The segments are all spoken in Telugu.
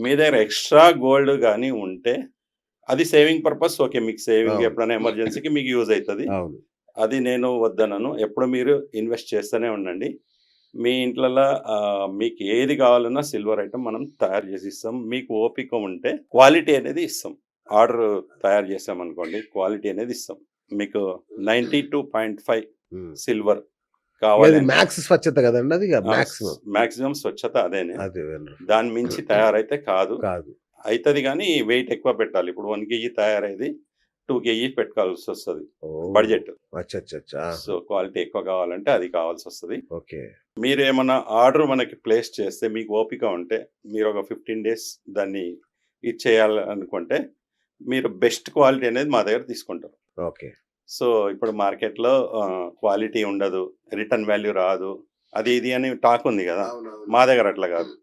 మీ దగ్గర ఎక్స్‌ట్రా గోల్డ్ గాని ఉంటే, అది సేవింగ్ పర్పస్ ఓకే. మీకు సేవింగ్ అవును. ఎప్పుడైనా ఎమర్జెన్సీకి మీకు యూజ్ అయితది. అవును. అది నేను వద్దనను. ఎప్పుడు మీరు ఇన్వెస్ట్ చేస్తూనే ఉండండి. మీ ఇంట్లల్ల మీకు ఏది కావాలన్నా సిల్వర్ ఐటెమ్ మనం తయారు చేసి ఇస్తాం. మీకు ఓపిక ఉంటే క్వాలిటీ అనేది ఇస్తాం. ఆర్డర్ తయారు చేసామనుకోండి క్వాలిటీ అనేది ఇస్తాం. మీకు 92.5 హ్మ్. సిల్వర్ ఇగ కావాలి అది అంటే మ్యాక్స్ స్వచ్ఛత గదండీ అది ఇగ మాక్సిమం. మాక్సిమం స్వచ్ఛత అదేనే. అదే దాని మించి తయారైతే కాదు. కాదు. అయితది గానీ వెయిట్ ఎక్కువ పెట్టాలి. ఇప్పుడు 1 కేజీ తయారయ్యేది 2 కేజీ పెట్టుకోవాల్సొస్తది ఓహ్! బడ్జెట్. అచ్చచ్చచ్చా! సో, ఆహా! క్వాలిటీ ఎక్కువ కావాలంటే అది కావాల్సొస్తది. ఓకే. మీరేమన్నా ఆర్డర్ మనకి ప్లేస్ చేస్తే మీకు ఓపిక ఉంటే మీరొక 15 డేస్ దాన్ని ఇచ్చేయాలనుకుంటే మీరు బెస్ట్ క్వాలిటీ అనేది మా దగ్గర తీసుకుంటారు. ఓకే. సో, ఇప్పుడు మార్కెట్‌లో క్వాలిటీ ఉండదు. రిటర్న్ వాల్యూ రాదు. అది ఇది అని టాక్ ఉంది గదా! అవునవును. మా దగ్గర అట్లా గాదు.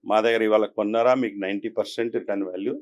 మా దగ్గర ఇవాళ కొన్నారా మీకు 90% రిటర్న్ వాల్యూ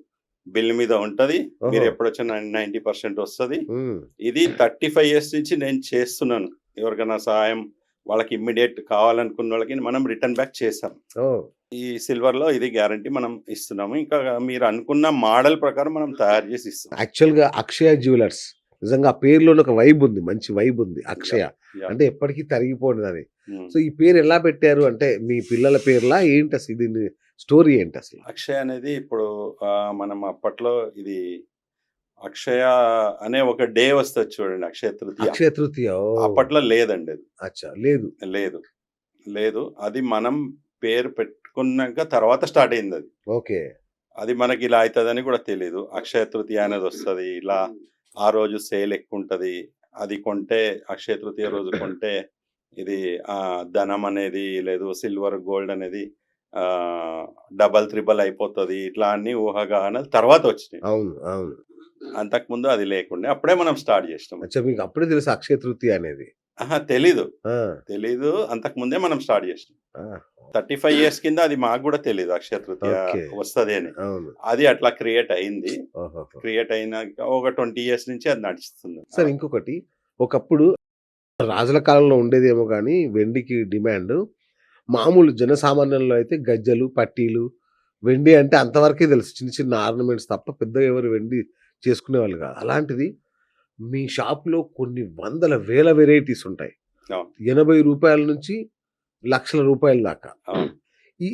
బిల్ మీద ఉంటది. ఓహో! మీరెప్పుడొచ్చినా 90% వస్తది. హ్మ్. ఇది 35 ఇయర్స్ నుంచి నేను చేస్తున్నాను. ఎవరికైనా సహాయం వాళ్ళకి ఇమ్మీడియేట్ కావాలనుకున్నోళ్ళకి మనం రిటర్న్ బ్యాక్ చేసాం. ఓహ్! ఈ సిల్వర్‌లో ఇది గ్యారంటీ మనం ఇస్తున్నాము. ఇంకా మీరు అనుకున్న మోడల్ ప్రకారం మనం తయారు జేసి ఇస్తాం. యాక్చువల్‌గా అక్షయ జ్యువెలర్స్ నిజంగా ఆ పేరులోనే ఒక వైబ్ ఉంది. మంచి వైబ్ ఉంది. అక్షయ. యాహ్! యాహ్! అంటే ఎప్పటికి తరిగిపోనిదది. హ్మ్. సో, ఈ పేరు ఎలా పెట్టారు? అంటే మీ పిల్లల పేర్లా? ఏంటసలు దీని స్టోరీ ఏంటసలు? అక్షయ్ అనేది ఇప్పుడు మనం అప్పట్లో ఇది అక్షయ అనే ఒక డే వస్తది చూడండి. అక్షయ తృతీయ. అక్షయ తృతీయ. ఓహ్! అప్పట్లో లేదండి అది. అచ్చా! లేదు. లేదు. లేదు. అది మనం పేరు పెట్టుకున్నాక తర్వాత స్టార్ట్ అయిందది. ఓకే. అది మనకిలా అయితదని గూడా తెలీదు. అక్షయ తృతీయ అనేదొస్తది. ఇలా ఆ రోజు సేల్ ఎక్కువుంటది. అది కొంటే అక్షయ తృతీయ రోజు కొంటే ఇది ధనం అనేది లేదు సిల్వర్, గోల్డ్ అనేది డబల్, త్రిబుల్ అయిపోతది. ఇట్లా అన్ని ఊహాగానాలు తర్వాతొచ్చినాయి. అవును. అవును. అంతకుముందు అది లేకుండే. అప్పుడే మనం స్టార్ట్ జేసినాం. అచ్చా! మీకు అప్పుడే తెలుసా అక్షయ తృతీయ అనేది? అహా! తెలీదు. ఆ! తెలీదు. అంతకుముందే మనం స్టార్ట్ జేసినాం. ఆ! 35 ఇయర్స్ కింద అది మాకు గూడా తెలీదు అక్షయ తృతీయ ఓకే. వస్తది అని. అవును. అది అట్లా క్రియేట్ అయింది. ఓహోహో! క్రియేట్ అయినాక ఒక 20 ఇయర్స్ నుంచి అది నడుస్తుంది. సార్ ఇంకొకటి ఒకప్పుడు రాజుల కాలంలో ఉండేదేమో గానీ వెండికి డిమాండు. మామూలు జనసామాన్యంలో అయితే గజ్జెలు, పట్టీలు, వెండి అంటే అంతవరకే తెలుసు. చిన్న చిన్న ఆర్నమెంట్స్ తప్ప పెద్దగా ఎవరు వెండి చేసుకునేవాళ్ళు గాదు. అలాంటిది మీ షాప్‌లో కొన్ని వందల, వేల వెరైటీస్ ఉంటాయి. అవును. రూ. 80 నుంచి లక్షల రూపాయల దాకా. అవును.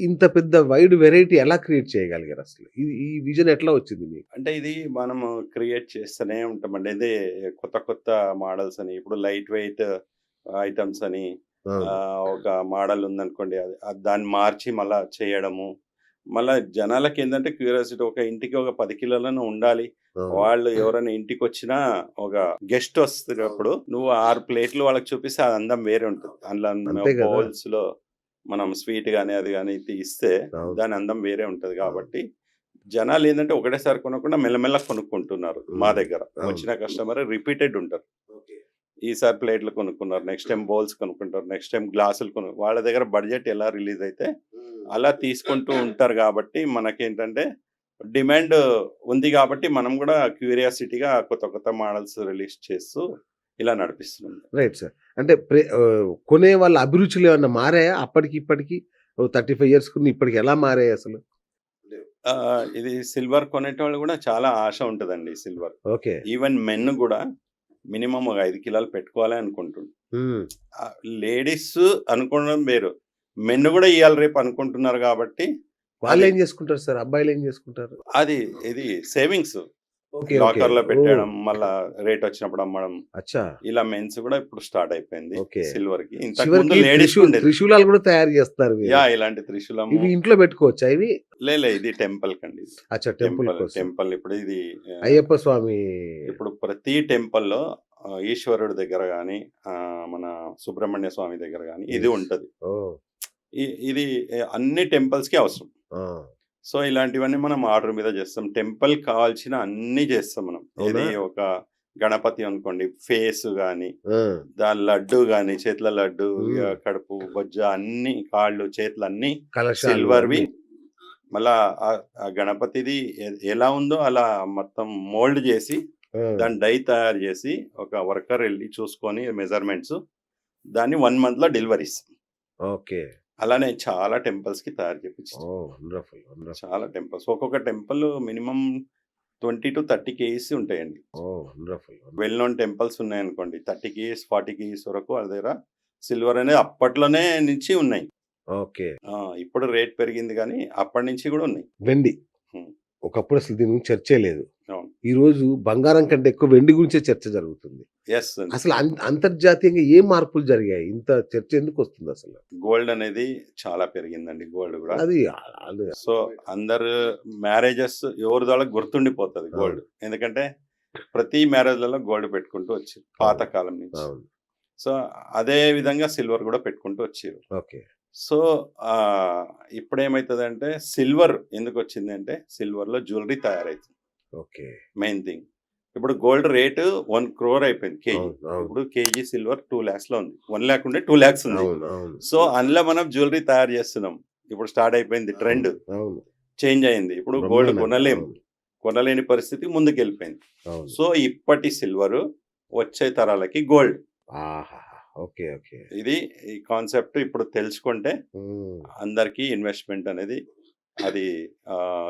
ఇంత పెద్ద వైడ్ వెరైటీ ఎలా క్రియేట్ చేయగలిగారసలు? ఈ విజన్ ఎట్లా వచ్చింది మీకు? అంటే ఇది మనము క్రియేట్ చేస్తూనే ఉంటామండి. ఇదే కొత్త కొత్త మోడల్స్ అని ఇప్పుడు లైట్ వెయిట్ ఐటెమ్స్ అని అవును. ఒక మోడల్ ఉందనుకోండి దాన్ని మార్చి మళ్ళా చేయడము. మళ్ళా జనాలకేందంటే క్యూరియాసిటీ ఒక ఇంటికి ఒక 10 కిలోలన్నా ఉండాలి. అవును. వాళ్ళు ఎవరైనా ఇంటికొచ్చినా ఒక గెస్ట్ వస్తున్నప్పుడు నువ్వు 6 ప్లేట్లు వాళ్ళకి చూపిస్తే ఆ అందం వేరే ఉంటది. అందులో అంతే గదా! బౌల్స్‌లో మనం స్వీట్ గాని, అది గాని ఇస్తే అవును. దాని అందం వేరే ఉంటది అవును. కాబట్టి జనాలేందంటే ఒకటేసారి కొనకుండా మెల్లమెల్లగా కొనుక్కుంటున్నారు మా హ్మ్. దగ్గర. అవును. వచ్చిన కస్టమర్ రిపీటెడ్ ఉంటారు. ఓకే. ఈసారి ప్లేట్లు కొనుక్కున్నారు. నెక్స్ట్ టైమ్ బౌల్స్ కొనుక్కుంటారు. నెక్స్ట్ టైమ్ గ్లాసులు వాళ్ళ దగ్గర బడ్జెట్ ఎలా రిలీజ్ అయితే హ్మ్. అలా తీసుకుంటూ ఉంటారు గాబట్టి మనకేంటంటే డిమాండ్ ఉంది గాబట్టి మనం గూడా క్యూరియాసిటీగా కొత్త కొత్త మోడల్స్ రిలీజ్ చేస్తూ ఇలా నడిపిస్తున్నాం. Right sir. అంటే కొనే వాళ్ళ అభిరుచులు ఏమన్నా మారాయా? అప్పటికి ఇప్పటికి ఓ 35 ఇయర్స్‌కున్న ఇప్పటికి ఎలా మారాయసలు? ఇది సిల్వర్ కొనేటోళ్ళు గూడా చాలా ఆశ ఉంటదండి సిల్వర్. ఓకే. ఈవెన్ మెన్ గూడా మినిమమ్ ఒక 5 కిలోలు పెట్టుకోవాలి అనుకుంటుండు. హ్మ్. లేడీస్ అనుకోవడం వేరు. మెన్ గూడా ఇయాల రేపు అనుకుంటున్నారు గాబట్టి అది వాళ్ళేం జేసుకుంటారు సార్? అబ్బాయిలేం జేసుకుంటారు? అది ఇది సేవింగ్స్. ఓకే. ఓకే. లాకర్‌లో ఓహ్! పెట్టేయడం, మళ్ళా రేటొచ్చినప్పుడు అమ్మడం. అచ్చా! ఇలా మెన్స్ గూడా ఇప్పుడు స్టార్ట్ అయిపోయింది ఓకే. సిల్వర్‌కి. ఇంతకుముందు చివరికి లేడీస్‌కుండేది. త్రిశూలాలు గూడా తయారు జేస్తారు మీరు. ఇలాంటి త్రిశూలము ఇవి ఇంట్లో బెట్టుకోవచ్చా ఇవి? ఇది టెంపుల్‌కండి. అచ్చా! టెంపుల్ కోసం. టెంపుల్ ఇప్పుడు ఇది ఆహ్, అయ్యప్ప స్వామి ఇప్పుడు ప్రతి టెంపుల్‌లో ఈశ్వరుడి దగ్గర గాని, మన సుబ్రహ్మణ్య స్వామి దగ్గర గాని ఇది యెస్. ఉంటది. ఓహ్! ఇది అన్ని టెంపుల్స్‌కి అవసరం. ఆ! సో, ఇలాంటివన్నీ మనం ఆర్డర్ మీద చేస్తాం. టెంపుల్‌కి కావాల్సిన అన్నీ చేస్తాం మనం. అవునా? ఏది ఒక గణపతి అనుకోండి, ఫేస్ గాని, ఆ! దాని లడ్డు గాని, చేతిలో లడ్డు, హ్మ్. కడుపు, బొజ్జ అన్నీ కాళ్ళు, చేతులన్నీ కలశాలు సిల్వర్‌వి. అన్నీ. మళ్ళా ఆ గణపతిది ఎలా ఉందో అలా మొత్తం మోల్డ్ చేసి, ఆ! దాని డై తయారు చేసి, ఒక వర్కర్ ఎళ్లి చూసుకొని మెజర్‌మెంట్స్ దాన్ని 1 మంత్‌లో డెలివరీ ఇస్తాం. ఓకే. అలానే చాలా టెంపుల్స్‌కి తయారు చేపించారు. ఓహ్! వండర్‌ఫుల్. వండర్‌ఫుల్. చాలా టెంపుల్స్. ఒక్కొక్క టెంపుల్ మినిమమ్ 20-30 కేజీస్ ఉంటాయండి. ఓహ్! వండర్‌ఫుల్. వెల్ నోన్ టెంపుల్స్ ఉన్నాయనుకోండి 30 కేజీస్, 40 కేజీస్ వరకు వాళ్ళ దగ్గర సిల్వర్ అనేది అప్పట్లోనే నుంచి ఉన్నాయి. ఓకే. ఇప్పుడు రేట్ పెరిగింది గానీ అప్పటి నుంచి గూడా ఉన్నాయి. వెండి. హ్మ్. ఒకప్పుడు అసలు దీని గురించి చర్చే లేదు. అవును. ఈరోజు బంగారం కంటే ఎక్కువ వెండి గురించే చర్చ జరుగుతుంది. యెస్ అండి. అసలు అంతర్జాతీయంగా ఏ మార్పులు జరిగాయి? ఇంత చర్చ ఎందుకొస్తుందసలు? గోల్డ్ అనేది చాలా పెరిగిందండి గోల్డ్ గూడా. అది అది సో, అందరు మ్యారేజెస్ ఎవరిది వాళ్ళకి గుర్తుండిపోతది అవును. గోల్డ్. ఎందుకంటే ప్రతి మ్యారేజ్‌లలో గోల్డ్ పెట్టుకుంటూ వచ్చిర్రు పాత అవును. కాలం నుంచి. అవును. సో, అదే విధంగా సిల్వర్ గూడా పెట్టుకుంటూ వచ్చిర్రు. ఓకే. సో, ఇప్పుడేమైతదంటే సిల్వర్ ఎందుకొచ్చిందంటే సిల్వర్‌లో జ్యువెలరీ తయారైతుంది. ఓకే. Main thing. ఇప్పుడు గోల్డ్ రేటు 1,00,00,000 అయిపోయింది కేజీ. అవును. అవును. ఇప్పుడు కేజీ సిల్వర్ 2,00,000లో ఉంది. 1,00,000 ఉండే 2,00,000 ఉంది. అవును. అవును. సో, అందులో మనం జ్యువెలరీ తయారు చేస్తున్నాం. ఇప్పుడు స్టార్ట్ అయిపోయింది ట్రెండ్. అవును. చేంజ్ అయింది. ఇప్పుడు గోల్డ్ బ్రహ్మాండంగా. కొనలేం. అవును. కొనలేని పరిస్థితి ముందుకెళ్ళిపోయింది. అవును. సో, ఇప్పటి సిల్వరు వచ్చే తరాలకి గోల్డ్. ఆహాహా! ఓకే. ఓకే. ఇది ఈ కాన్సెప్ట్ ఇప్పుడు తెలుసుకుంటే హ్మ్. అందరికీ ఇన్వెస్ట్‌మెంట్ అనేది అది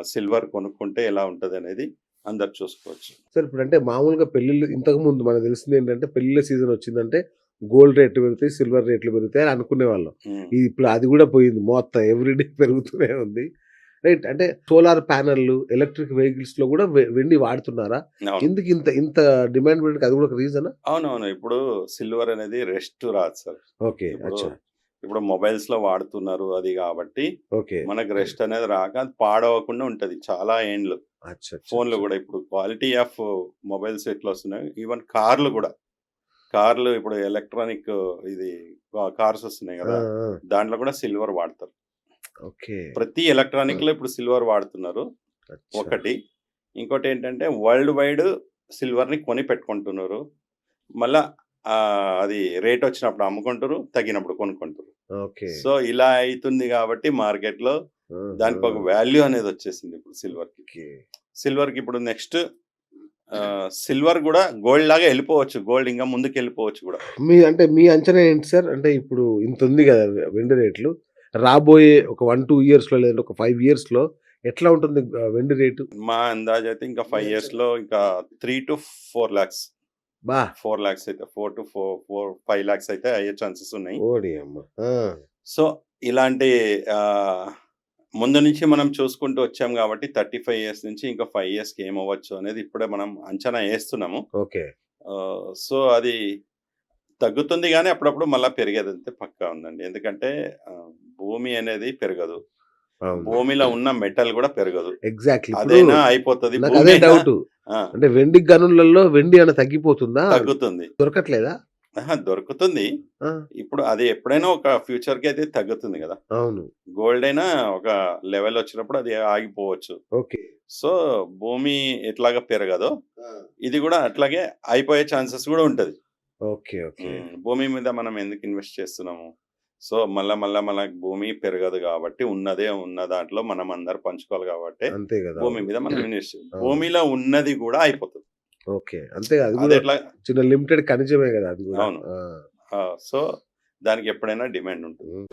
సిల్వర్ కొనుక్కుంటే ఎలా ఉంటదనేది అందరూ చూసుకోవచ్చు. సార్ ఇప్పుడంటే మామూలుగా పెళ్ళిళ్ళు ఇంతకుముందు మనకు తెలిసిందేంటంటే పెళ్ళిళ్ళ సీజన్ వచ్చిందంటే గోల్డ్ రేట్లు పెరుగుతాయి, సిల్వర్ రేట్లు పెరుగుతాయి అని అనుకునేవాళ్ళం. హ్మ్. ఇప్పుడు అది గూడా పోయింది. మొత్తం ఎవ్రీడే పెరుగుతూనే ఉంది. రైట్. అంటే సోలార్ ప్యానెల్‌లు, ఎలక్ట్రిక్ వెహికల్స్‌లో గూడా వెండి వాడుతున్నారా? అవును. ఎందుకు ఇంత ఇంత డిమాండ్ పెరగడానికి అది గూడా ఒక రీజనా? అవునవును. ఇప్పుడు సిల్వర్ అనేది రెస్ట్ రాదు సార్. ఓకే. ఇప్పుడు అచ్చా! ఇప్పుడు మొబైల్స్‌లో వాడుతున్నారు అది గాబట్టి ఓకే. మనకు రెస్ట్ అనేది రాక అది పాడవకుండా ఉంటది చాలా ఏండ్లు. అచ్చా! అచ్చా! ఫోన్‌లు అచ్చా! గూడా ఇప్పుడు క్వాలిటీ ఆఫ్ మొబైల్స్ ఎట్లొస్తున్నాయి ఈవెన్ కార్లు గూడా. కార్లు ఇప్పుడు ఎలక్ట్రానిక్ ఇది కార్స్ వస్తున్నాయి ఆ! గదా! ఆ! దాంట్లో గూడా సిల్వర్ వాడతారు. ఓకే. ప్రతి ఎలక్ట్రానిక్‌లో ఇప్పుడు సిల్వర్ వాడుతున్నారు. అచ్చా! ఒకటి. ఇంకోటేంటంటే వరల్డ్ వైడ్ సిల్వర్‌ని కొని పెట్టుకుంటున్నారు. మళ్ళా అది రేటొచ్చినప్పుడు అమ్ముకుంటుర్రు, తగ్గినప్పుడు కొనుక్కుంటుర్రు. ఓకే. సో, ఇలా అయితుంది గాబట్టి మార్కెట్‌లో దానికొక ఆహా! వాల్యూ అనేదొచ్చేసింది ఇప్పుడు సిల్వర్‌కి. ఓకే. సిల్వర్‌కి ఇప్పుడు నెక్స్ట్ సిల్వర్ గూడా గోల్డ్ లాగా ఎళ్ళిపోవచ్చు. గోల్డ్ ఇంకా ముందుకెళ్ళిపోవచ్చు గూడా. అంటే మీ అంచనా ఏంటి సార్? అంటే ఇప్పుడు ఇంతుంది గదా! వెండి రేట్లు. రాబోయే ఒక 1, 2 ఇయర్స్‌లో లేదంటే ఒక 5 ఇయర్స్‌లో ఎట్లా ఉంటుంది వెండి రేటు? మా అందాజైతే ఇంకా 5 ఇయర్స్‌లో ఇంకా 3-4 లాక్స్. బా! 4 లాక్స్ అయితే 5 లాక్స్ అయితే అయ్యే ఛాన్సెస్ ఉన్నాయి. ఓడియమ్మ! ఆ! సో, ఇలాంటి ఆహ్, ముందు నుంచి మనం చూసుకుంటూ వచ్చాం గాబట్టి 35 ఇయర్స్ నుంచి ఇంకా 5 ఇయర్స్‌కి ఏమవ్వచ్చు అనేది ఇప్పుడే మనం అంచనా ఏస్తున్నాము. ఓకే. సో, అది తగ్గుతుంది గానీ అప్పుడప్పుడు మళ్ళా పెరిగేదైతే పక్కా ఉందండి. ఎందుకంటే ఆహ్, భూమి అనేది పెరగదు. అవును. భూమిలో ఉన్న మెటల్ గూడా పెరగదు. ఎగ్జాక్ట్‌లీ. ఇప్పుడు అదైనా అయిపోతది. భూమి నాకదే అయినా డౌటు. ఆ! అంటే వెండి గనులలో వెండి ఏమైనా తగ్గిపోతుందా? తగ్గుతుంది. దొరకట్లేదా? అహా! దొరుకుతుంది. ఆ! ఇప్పుడు అది ఎప్పుడైనా ఒక ఫ్యూచర్‌కి అయితే తగ్గుతుంది గదా! అవును. గోల్డ్ అయినా ఒక లెవెల్ వచ్చినప్పుడు అది ఆగిపోవచ్చు. ఓకే. సో, భూమి ఎట్లాగా పెరగదో, ఆ! ఇది గూడా అట్లాగే అయిపోయే ఛాన్సెస్ గూడా ఉంటది. ఓకే. ఓకే. భూమి మీద మనం ఎందుకు ఇన్వెస్ట్ చేస్తున్నాము? సో, మళ్ళా మనకు భూమి పెరగదు గాబట్టి, ఉన్నదే ఉన్న దాంట్లో మనం అందరూ పంచుకోవాలి గాబట్టే, అంతే గదా! భూమి అవును. మీద మనం ఇన్వెస్ట్ అవును. భూమిలో ఉన్నది గూడా అయిపోతది. ఓకే. అంతే అది గూడా అదెట్లా చిన్న లిమిటెడ్ ఖనిజమే గదా! అది గూడా. అవును. ఆ! సో, దానికి ఎప్పుడైనా డిమాండ్ ఉంటుంది. హ్మ్.